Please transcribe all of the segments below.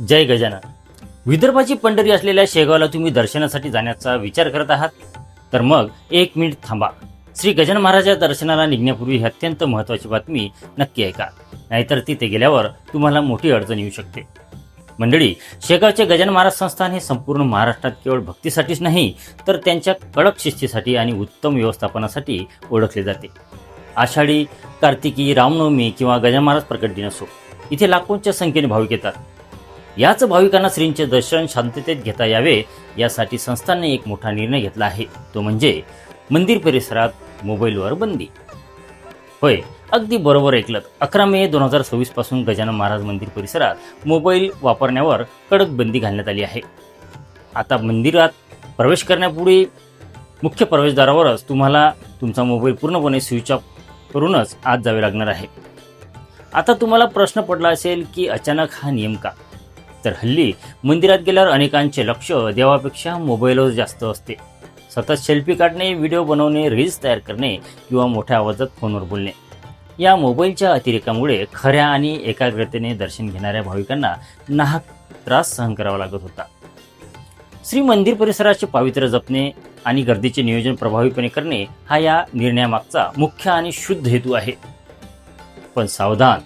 जय गजानन. विदर्भाची पंढरी असलेल्या शेगावला तुम्ही दर्शनासाठी जाण्याचा विचार करत आहात तर मग 1 मिनिट थांबा. श्री गजानन महाराजा दर्शनाला निघण्यापूर्वी ही अत्यंत महत्त्वाची बातमी नक्की ऐका, नाहीतर तिथे गेल्यावर तुम्हाला मोठी अडचण येऊ शकते. मंडळी, शेगावचे गजानन महाराज संस्थान हे संपूर्ण महाराष्ट्रात केवळ भक्तीसाठीच नाही तर त्यांच्या कडक शिस्तीसाठी आणि उत्तम व्यवस्थापनासाठी ओळखले जाते. आषाढी, कार्तिकी, रामनवमी किंवा गजानन महाराज प्रकट दिन असो, इथे लाखोंच्या संख्येने भाविक येतात. याच भाविकांना श्रींचे दर्शन शांततेत घेता यावे यासाठी संस्थांनी एक मोठा निर्णय घेतला आहे, तो म्हणजे मंदिर परिसरात मोबाईलवर बंदी. होय, अगदी बरोबर ऐकलत. 11 मे 2026 पासून गजानन महाराज मंदिर परिसरात मोबाईल वापरण्यावर कडक बंदी घालण्यात आली आहे. आता मंदिरात प्रवेश करण्यापूर्वी मुख्य प्रवेशद्वारावरच तुम्हाला तुमचा मोबाईल पूर्णपणे स्विच ऑफ करूनच आत जावे लागणार आहे. आता तुम्हाला प्रश्न पडला असेल की अचानक हा नियम का? तर हल्ली मंदिरात गेल्यावर अनेकांचे लक्ष देवापेक्षा मोबाईलवर जास्त असते. सतत सेल्फी काढणे, व्हिडिओ बनवणे, रील्स तयार करणे किंवा मोठ्या आवाजात फोनवर बोलणे, या मोबाईलच्या अतिरेकामुळे खऱ्या आणि एकाग्रतेने दर्शन घेणाऱ्या भाविकांना नाहक त्रास सहन करावा लागत होता. श्री मंदिर परिसराचे पावित्र्य जपणे आणि गर्दीचे नियोजन प्रभावीपणे करणे हा या निर्णयामागचा मुख्य आणि शुद्ध हेतू आहे. पण सावधान,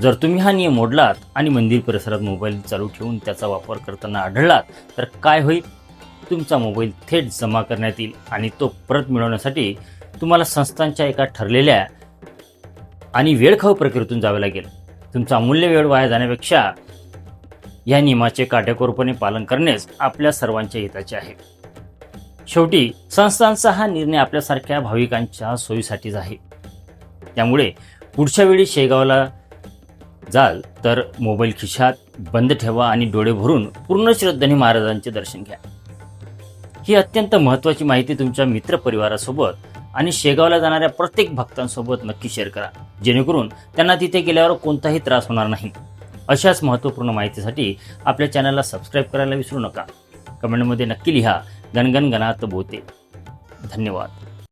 जर तुम्ही हा नियम मोडलात आणि मंदिर परिसरात मोबाईल चालू ठेवून त्याचा वापर करताना आढळलात तर काय होईल? तुमचा मोबाईल थेट जमा करण्यात येईल आणि तो परत मिळवण्यासाठी तुम्हाला संस्थांच्या एका ठरलेल्या आणि वेळखाऊ प्रक्रियेतून जावे लागेल. तुमचा अमूल्य वेळ वाया जाण्यापेक्षा या नियमाचे काटेकोरपणे पालन करणेच आपल्या सर्वांच्या हिताचे आहे. शेवटी संस्थांचा हा निर्णय आपल्यासारख्या भाविकांच्या सोयीसाठीच आहे. त्यामुळे पुढच्या वेळी शेगावला जाल तर मोबाईल खिशात बंद ठेवा आणि डोळे भरून पूर्ण श्रद्धेने महाराजांचे दर्शन घ्या. ही अत्यंत महत्त्वाची माहिती तुमच्या मित्रपरिवारासोबत आणि शेगावला जाणाऱ्या प्रत्येक भक्तांसोबत नक्की शेअर करा, जेणेकरून त्यांना तिथे गेल्यावर कोणताही त्रास होणार नाही. अशाच महत्त्वपूर्ण माहितीसाठी आपल्या चॅनलला सबस्क्राईब करायला विसरू नका. कमेंटमध्ये नक्की लिहा, गणगण गणात बोते. धन्यवाद.